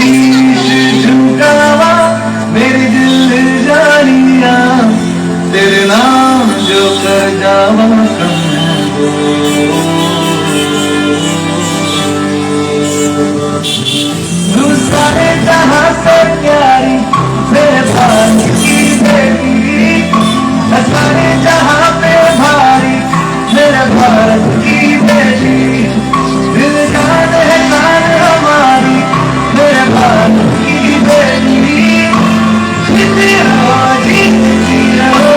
शीश झुकावा मेरी दिल जानिया तेरे नाम जो कर जावा तू सारे जहां से प्यारी मेरे पास की बेटी सारे जहां पे भारी मेरे भारत की बेटी दिल जान है जान हमारी मेरे भारत की बेटी जीती रहो जीती रहो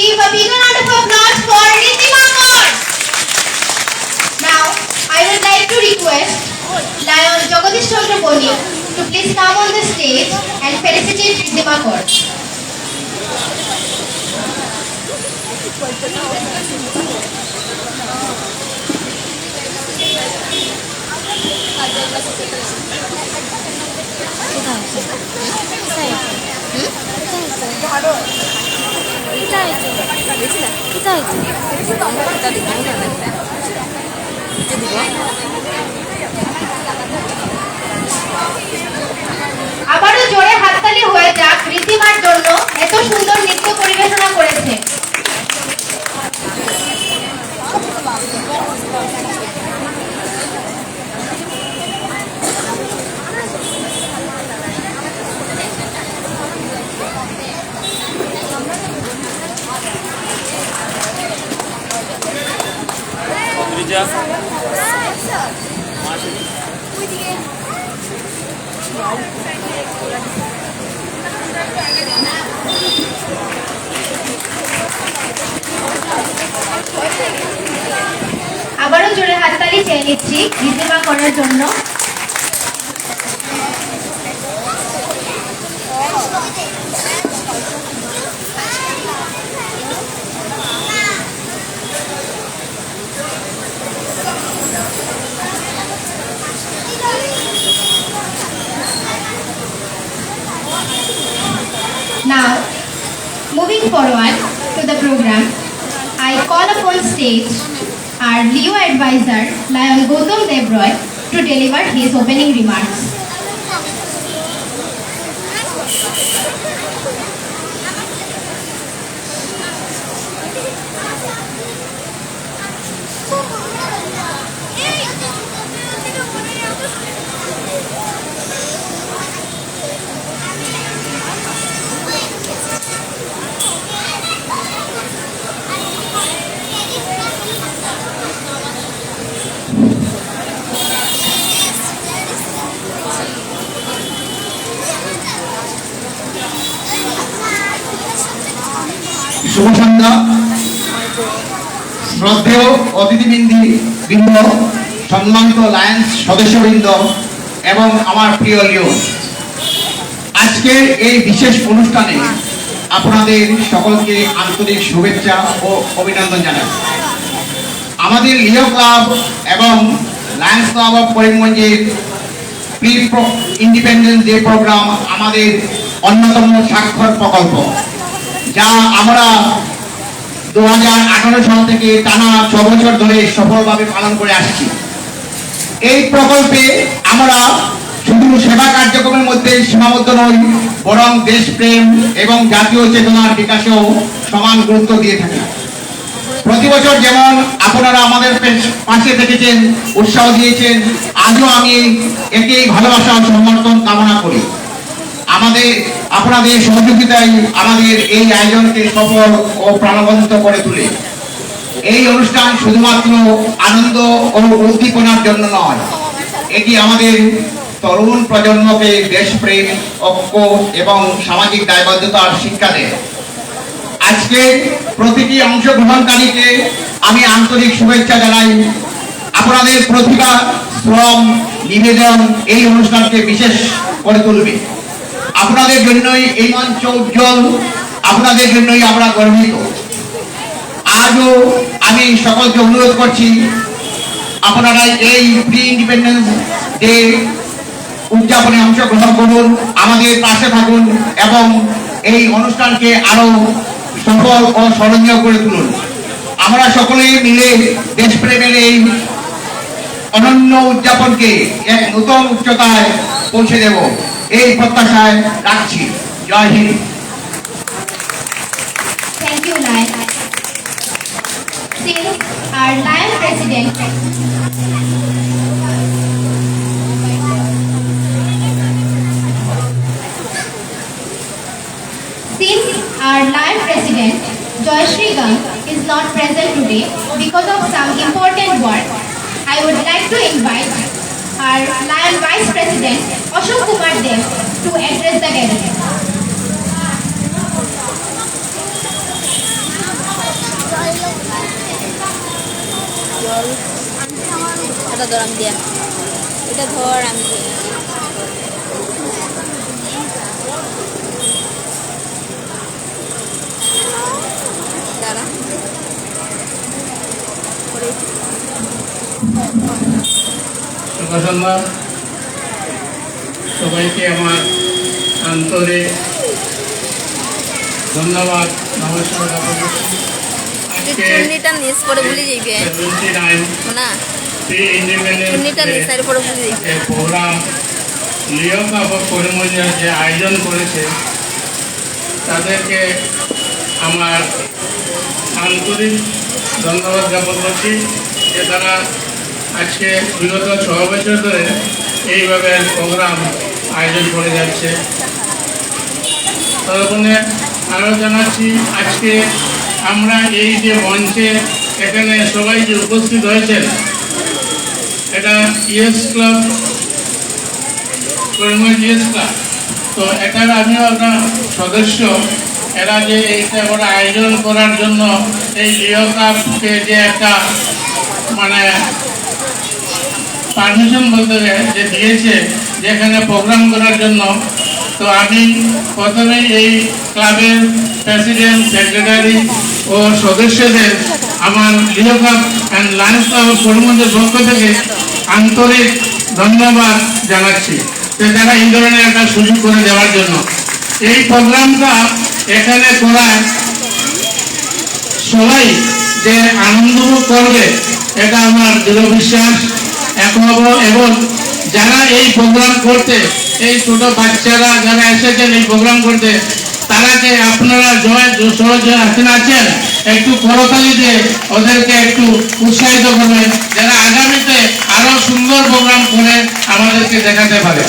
Give a big round of applause for Riddhima Kaur. Now, I would like to request Lion Jagadish Chandra Boni to please come on the stage and felicitate Riddhima Kaur. আবারও জোরে হাততালি হয়ে যাক ঋদ্ধিমার জন্য এত সুন্দর নৃত্য পরিবেশনা করেছে। আবারও জোরে হাততালি চেয়ে নিচ্ছি ঋদ্ধিমা করার জন্য। Now, moving forward to the program, I call upon stage our Leo advisor, Lion Gautam Devroy, to deliver his opening remarks. শুভ সন্ধ্যা শ্রদ্ধেয় অতিথিবৃন্দ, সম্মানিত লায়ন্স সদস্যবৃন্দ এবং আমার প্রিয় লিও, আজকে এই বিশেষ অনুষ্ঠানে আপনাদের সকলকে আন্তরিক শুভেচ্ছা ও অভিনন্দন জানাই। আমাদের লিও ক্লাব এবং লায়ন্স ক্লাব অফ করিমগঞ্জের প্রি ইন্ডিপেন্ডেন্স ডে প্রোগ্রাম আমাদের অন্যতম স্বাক্ষর প্রকল্প, যা আমরা 2018 সাল থেকে টানা 6 বছর ধরে সফলভাবে পালন করে আসছি। এই প্রকল্পে আমরা শুধু সেবা কার্যক্রমের মধ্যে সীমাবদ্ধ নই, বরং দেশপ্রেম এবং জাতীয় চেতনার বিকাশেও সমান গুরুত্ব দিয়ে থাকি। প্রতি বছর যেমন আপনারা আমাদের পাশে থেকেছেন, উৎসাহ দিয়েছেন, আজও আমি একই ভালোবাসা ও সমর্থন কামনা করি। আপনাদের সহযোগিতায় আমাদের এই আয়োজনকে সফল ও প্রাণবন্ত করে তোলে। এই অনুষ্ঠান শুধুমাত্র আনন্দ ও উদ্দীপনার জন্য নয়, এটি আমাদের তরুণ প্রজন্মকে দেশপ্রেম, ঐক্য এবং সামাজিক দায়বদ্ধতার শিক্ষা দেয়। আজকে প্রতিটি অংশগ্রহণকারীকে আমি আন্তরিক শুভেচ্ছা জানাই। আপনাদের প্রতিভা, শ্রম, নিবেদন এই অনুষ্ঠানকে বিশেষ করে তুলবে। আপনাদের জন্যই এই মঞ্চ উজ্জ্বল, আপনাদের জন্যই আমরা গর্বিত। আজও আমি সকলকে অনুরোধ করছি, আপনারা এই প্রি ইন্ডিপেন্ডেন্স ডে উদযাপনে অংশগ্রহণ করুন, আমাদের পাশে থাকুন এবং এই অনুষ্ঠানকে আরো সফল ও স্মরণীয় করে তুলুন। আমরা সকলে মিলে দেশপ্রেমের এই অনন্য উদযাপনকে এক নতুন উচ্চতায় পৌঁছে দেব, এই প্রত্যাশায় রাখছি। জয় Hind. Thank you, Lion. Since our Lion President Joyshri Gang is not present today because of some important work, I would like to invite our Lion Vice President Ashok Kumar Dev to address the gathering. এটা ধর আমি দিয়া এটা ধর আমি দাঁড়া শুভ সন্ধ্যা। সবাইকে আমার আন্তরিক ধন্যবাদ, নমস্কার জ্ঞাপন করছি। আজকে চুন্নিটা নিচ পরে ভুলে যাইবে 79 না ইন্ডিপেন্ডেন্স চুন্নিটা নিচের পরে ভুলে যাইবে এই প্রোগ্রাম লিও কাপ করিমগঞ্জে যে আয়োজন করেছে তাদেরকে আমার আন্তরিক ধন্যবাদ জ্ঞাপন করছি যে তারা আজকে বিগত 6 বছর ধরে এইভাবে প্রোগ্রাম আয়োজন করে যাচ্ছে। ততক্ষণে আরও জানাচ্ছি, আজকে আমরা এই যে মঞ্চে এখানে সবাই যে উপস্থিত হয়েছেন, এটা ES club, Karimganj ES club. তো এটার আমিও একটা সদস্য। এরা যে এইটা ওরা আয়োজন করার জন্য এই লিও কাপকে যে একটা মানে পারমিশন বলতে যে দিয়েছে যেখানে প্রোগ্রাম করার জন্য, তো আমি প্রথমেই এই ক্লাবের প্রেসিডেন্ট, সেক্রেটারি ও সদস্যদের আমার লিও কাপ অ্যান্ড লায়ন্স ক্লাব করিমগঞ্জের পক্ষ থেকে আন্তরিক ধন্যবাদ জানাচ্ছি যে তারা এই ধরনের একটা সুযোগ করে দেওয়ার জন্য। এই প্রোগ্রামটা এখানে করায় সবাই যে আনন্দ করবে এটা আমার দৃঢ় বিশ্বাস। এবং যারা এই প্রোগ্রাম করতে, এই ছোট বাচ্চারা যারা এসেছেন এই প্রোগ্রাম করতে, তারাকে আপনারা আছেন একটু করতালি দিয়ে ওদেরকে একটু উৎসাহিত করবেন, যারা আগামীতে আরো সুন্দর প্রোগ্রাম করে আমাদেরকে দেখাতে পারে।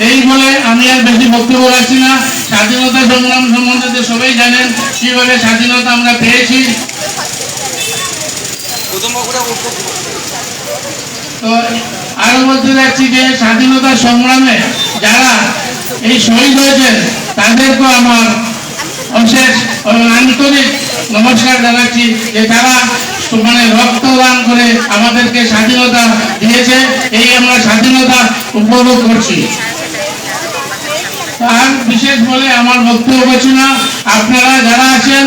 এই বলে আমি আর বেশি বক্তব্য রাখছি না। স্বাধীনতা সংগ্রাম সম্বন্ধে সবাই জানেন কিভাবে স্বাধীনতা আমরা পেয়েছি। তো আরো বলতে যাচ্ছি যে স্বাধীনতা সংগ্রামে যারা এই শহীদ হয়েছেন তাদেরকেও আমার অশেষ আন্তরিক নমস্কার জানাচ্ছি যে তারা মানে রক্তদান করে আমাদেরকে স্বাধীনতা দিয়েছে, এই আমরা স্বাধীনতা উপভোগ করছি। আর বিশেষ বলে আমার বক্তব্য করছি না। আপনারা যারা আছেন,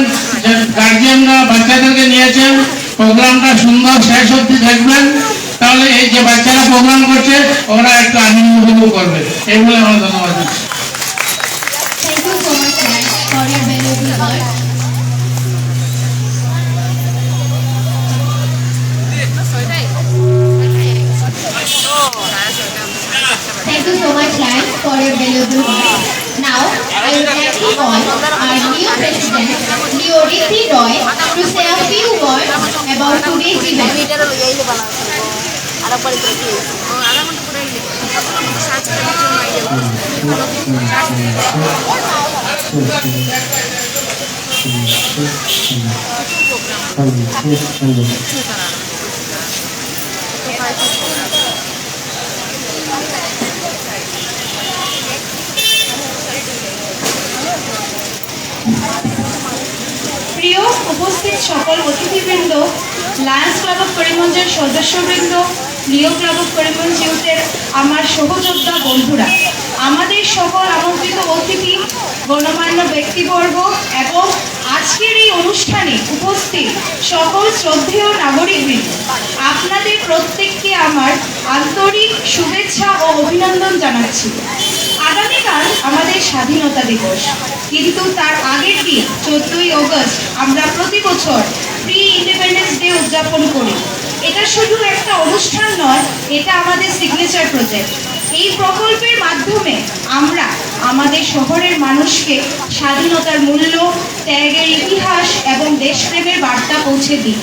গার্জিয়ানরা বাচ্চাদেরকে নিয়েছেন, প্রোগ্রামটা সুন্দর শেষ অবধি দেখবেন, তাহলে এই যে বাচ্চারা প্রোগ্রাম করছে ওরা একটু আনন্দ উপভোগ করবে। এই বলে আমার ধন্যবাদ দিচ্ছি। Thank you so much, Lion, for your valuable words. Thank you so much, Lion, for your valuable words. Now, I would like to call our new president, Leo Rithi Roy, to say a few words about today's event. এটারও লইয়াইলে বানা আর পরে কি আধা ঘন্টা পরে আইলে সাত minute আইলে প্রিয় উপস্থিত সকল অতিথিবৃন্দ, লায়ন্স ক্লাব অফ করিমগঞ্জের সদস্যবৃন্দ, লিও ক্লাব অফ করিমগঞ্জ ইউথের আমার সহযোদ্ধা বন্ধুরা, আমাদের সকল আমন্ত্রিত অতিথি, গণমান্য ব্যক্তিবর্গ এবং আজকের এই অনুষ্ঠানে উপস্থিত সকল শ্রদ্ধেয় নাগরিকবৃন্দ, আপনাদের প্রত্যেককে আমার আন্তরিক শুভেচ্ছা ও অভিনন্দন জানাচ্ছি। আগামীকাল আমাদের স্বাধীনতা দিবস, কিন্তু তার আগের দিন 14ই অগস্ট আমরা প্রতি বছর প্রি ইন্ডিপেন্ডেন্স ডে উদযাপন করি। এটা শুধু একটা অনুষ্ঠান নয়, এটা আমাদের সিগনেচার প্রজেক্ট। এই প্রকল্পের মাধ্যমে আমরা আমাদের শহরের মানুষকে স্বাধীনতার মূল্য, ত্যাগের ইতিহাস এবং দেশপ্রেমের বার্তা পৌঁছে দিই।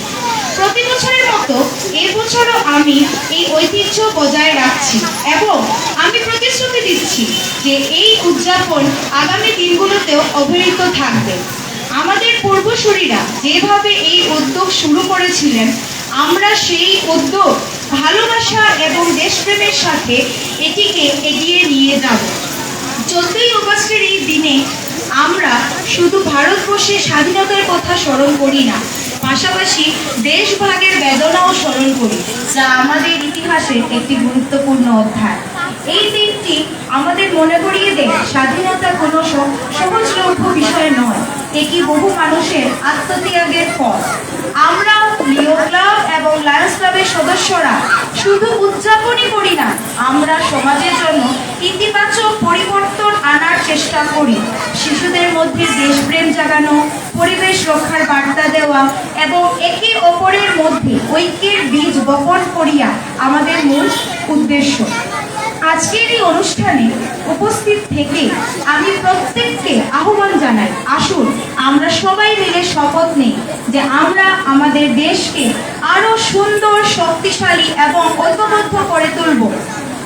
প্রতি বছরের মতো এবছরও আমি এই ঐতিহ্য বজায় রাখছি এবং আমি প্রতিশ্রুতি দিচ্ছি যে এই উদযাপন আগামী দিনগুলোতেও অব্যাহত থাকবে। আমাদের পূর্বসূরীরা যেভাবে এই উদ্যোগ শুরু করেছিলেন, আমরা সেই উদ্যোগ ভালোবাসা এবং দেশপ্রেমের সাথে এটিকে এগিয়ে নিয়ে যাব। 14ই অগস্টের এই দিনে আমরা শুধু ভারতবর্ষের স্বাধীনতার কথা স্মরণ করি না, পাশাপাশি দেশভাগের বেদনাও স্মরণ করি, যা আমাদের ইতিহাসের একটি গুরুত্বপূর্ণ অধ্যায়। এই দিনটি আমাদের মনে করিয়ে দেয় স্বাধীনতা কোনো সহজলভ্য বিষয় নয়, এটি বহু মানুষের আত্মত্যাগের পথ। আমরা লিও ক্লাব এবং লায়ন্স ক্লাবের সদস্যরা শুধু উদযাপনই করি না, আমরা সমাজের জন্য ইতিবাচক পরিবর্তন আনার চেষ্টা করি। শিশুদের মধ্যে দেশপ্রেম জাগানো, পরিবেশ রক্ষার বার্তা দেওয়া এবং একে অপরের মধ্যে ঐক্যের বীজ বপন করিয়া আমাদের মূল উদ্দেশ্য। আজকের এই অনুষ্ঠানে উপস্থিত থেকে আমি প্রত্যেককে আহ্বান জানাই, আসুন আমরা সবাই মিলে শপথ নিই যে আমরা আমাদের দেশকে আরো সুন্দর, শক্তিশালী এবং ঐক্যবদ্ধ করে তুলব।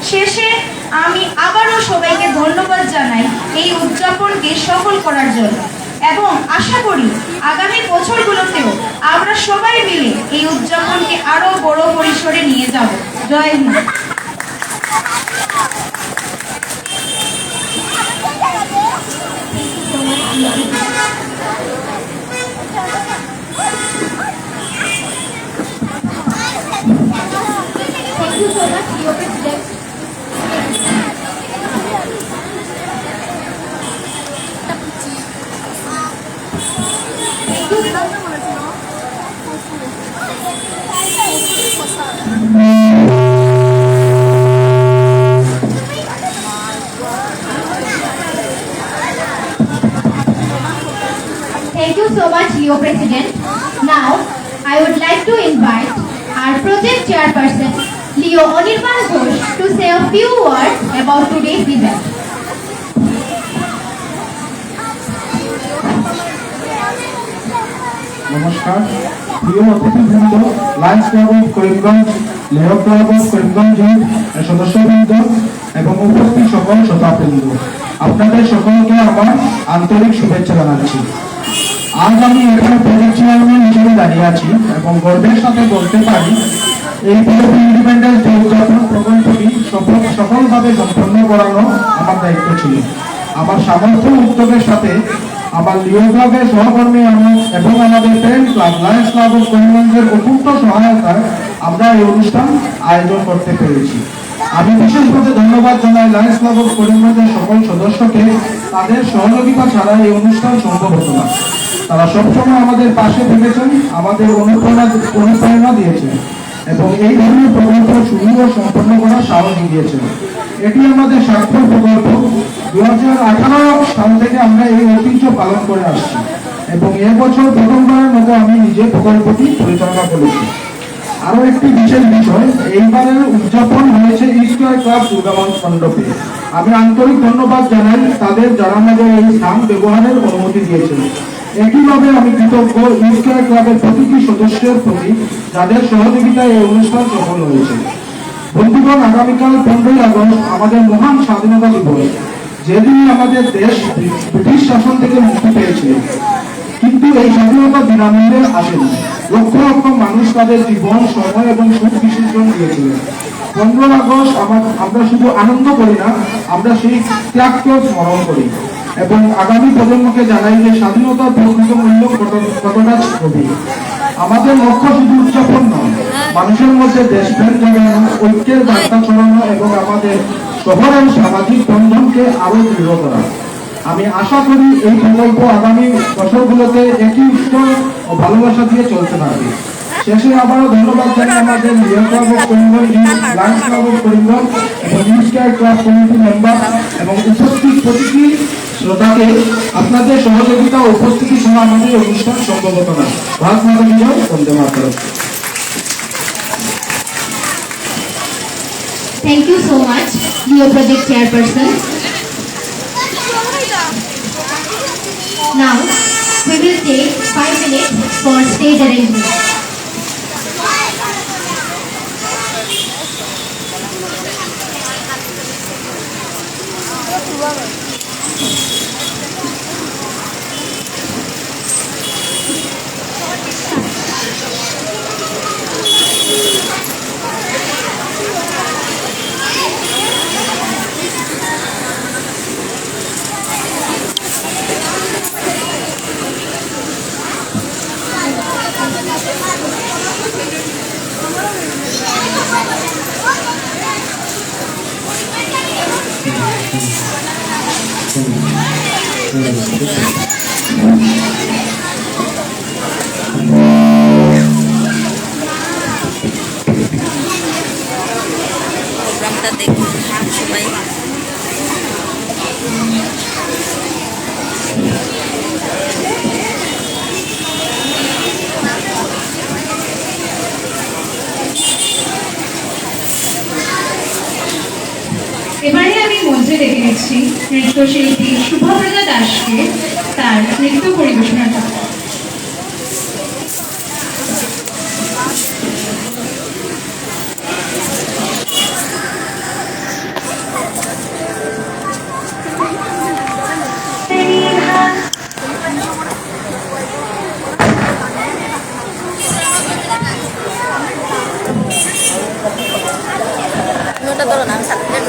শেষে আমি আবারও সবাইকে ধন্যবাদ জানাই এই উদযাপনকে সফল করার জন্য এবং আশা করি আগামী বছরগুলোতেও আমরা সবাই মিলে এই উদযাপনকে আরো বড় পরিসরে নিয়ে যাব। জয় Hind. Thank you so much, Leo President. Thank you so much, Leo President. Now, I would like to invite our project chairperson, Leo Anirban Ghosh, to say a few words about today's event. নমস্কার, প্রিয় অতিথিবৃন্দ, Lions Club of Karimganj, Leo Club of Karimganj সদস্যবৃন্দ এবং উপস্থিত সকল শ্রোতাবৃন্দ, আপনাদের সকলকে আমার আন্তরিক শুভেচ্ছা জানাচ্ছি। আজ আমি এখানে প্রজেক্ট চেয়ারম্যান হিসেবে দাঁড়িয়ে আছি এবং গর্বের সাথে বলতে পারি এই ইন্ডিপেন্ডেন্স ডে উদযাপন প্রকল্পটি সফলভাবে সম্পন্ন করানো আমার দায়িত্ব ছিল। আমার সামর্থ্য উদ্যোগের সাথে আমার লিও ক্লাবের সহকর্মী এবং আমাদের friend club Lions Club of করিমগঞ্জের অকুণ্ঠ সহায়তায় আমরা এই অনুষ্ঠান আয়োজন করতে পেরেছি। আমি বিশেষভাবে ধন্যবাদ জানাই লায়ন্স ক্লাব অফ করিমগঞ্জের সকল সদস্যকে। তাদের সহযোগিতা ছাড়া এই অনুষ্ঠান সম্ভব হতো না। তারা সবসময় আমাদের পাশে থেকেছেন, আমাদের অনুপ্রেরণা দিয়েছেন এবং এই ধরনের প্রকল্প শুরু ও সম্পন্ন করার সাহস দিয়েছেন। এটি আমাদের স্বাক্ষর প্রকল্প। 2018 সাল থেকে আমরা এই ঐতিহ্য পালন করে আসছি এবং এবছর প্রথমবারের মতো আমি নিজে প্রকল্পটি পরিচালনা করেছি। আরও একটি বিশেষ বিষয়, এইবারের উদযাপন হয়েছে ইস্কয়ার ক্লাব দুর্গাগঞ্জ মণ্ডপে। আমি আন্তরিক ধন্যবাদ জানাই তাদের, যারা আমাদের এই স্থান ব্যবহারের অনুমতি দিয়েছেন। একইভাবে আমি কৃতজ্ঞ ইস্কয়ার ক্লাবের প্রতিটি সদস্যের প্রতি, যাদের সহযোগিতায় এই অনুষ্ঠান সফল হয়েছে। বন্ধুগণ, আগামীকাল 15ই আগস্ট আমাদের মহান স্বাধীনতা দিবস, যেদিন আমাদের দেশ ব্রিটিশ শাসন থেকে মুক্তি পেয়েছিল। কিন্তু এই স্বাধীনতা বিনামূল্যে আসেনি। লক্ষ লক্ষ মানুষ তাদের জীবন, সময় এবং সুখ বিসর্জন দিয়েছিলেন। 15 আগস্ট আমরা শুধু আনন্দ করি না, আমরা সেই ত্যাগকেও স্মরণ করি এবং আগামী প্রজন্মকে জানাই যে স্বাধীনতার প্রকৃত মূল্য কতটা গভীর। আমাদের লক্ষ্য শুধু উদযাপন নয়, মানুষের মধ্যে দেশপ্রেম জাগানো, ঐক্যের বার্তা ছড়ানো এবং আমাদের শহরের সামাজিক বন্ধনকে আরো দৃঢ় করা। আমি আশা করি এই প্রকল্প আগামী বছরগুলোতে একই উৎসাহ ও ভালোবাসা দিয়ে চলতে থাকবে। শেষে আবারও ধন্যবাদ জানাই আমাদের Leo Club of Karimganj, Lions Club of Karimganj এবং news care club committee member এবং উপস্থিত প্রতিটি শ্রোতাকে। আপনাদের সহযোগিতা ও উপস্থিতি ছাড়া আমাদের অনুষ্ঠান সম্ভব হতো না। ভারত মাতা কি জয়, বন্দে মাতরম। Thank you so much, Leo Project Chairperson. Now, we will take 5 minutes for stage arrangement. প্রোগ্রামটা দেখুন সবাই। এবারে আমি মঞ্চে ডেকে নিচ্ছি নৃত্যশিল্পী শুভপ্রদা দাসকে তার নৃত্য পরিবেশনার জন্য। ওটা ধরো না, আমি সার্টিফিকেট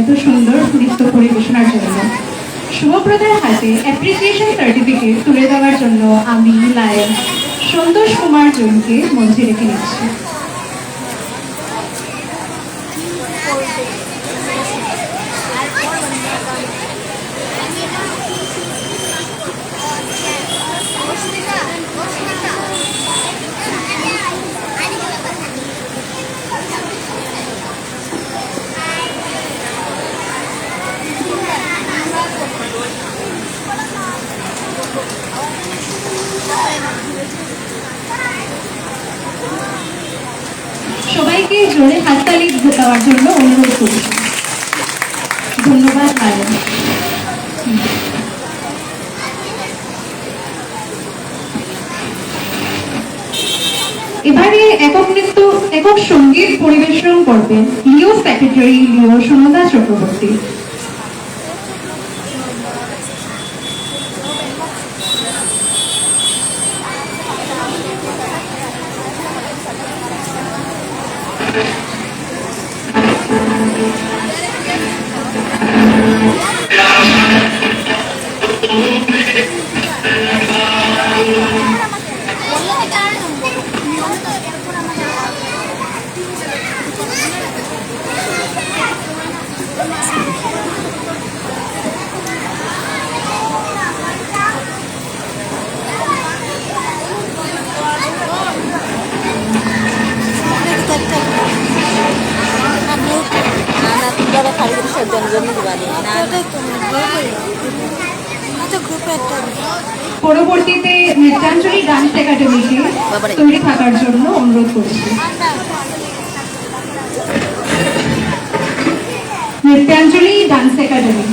এত সুন্দর নৃত্য পরিবেশনার জন্য। শুভব্রতার হাতে অ্যাপ্রিসিয়েশন সার্টিফিকেট তুলে দেওয়ার জন্য আমি লায়ন সন্তোষ কুমার জৈনকে মঞ্চে রেখে নিচ্ছি। সবাইকে জোরে হাততালি দেওয়ার জন্য অনুরোধ করছি। ধন্যবাদ লায়ন। এবারে একক সঙ্গীত পরিবেশন করবেন লিও সেক্রেটারি লিও সুনন্দা চক্রবর্তী। পরবর্তীতে নৃত্যাঞ্জলি ডান্স একাডেমিকে তৈরি থাকার জন্য অনুরোধ করছি। Nrityanjali dance academy.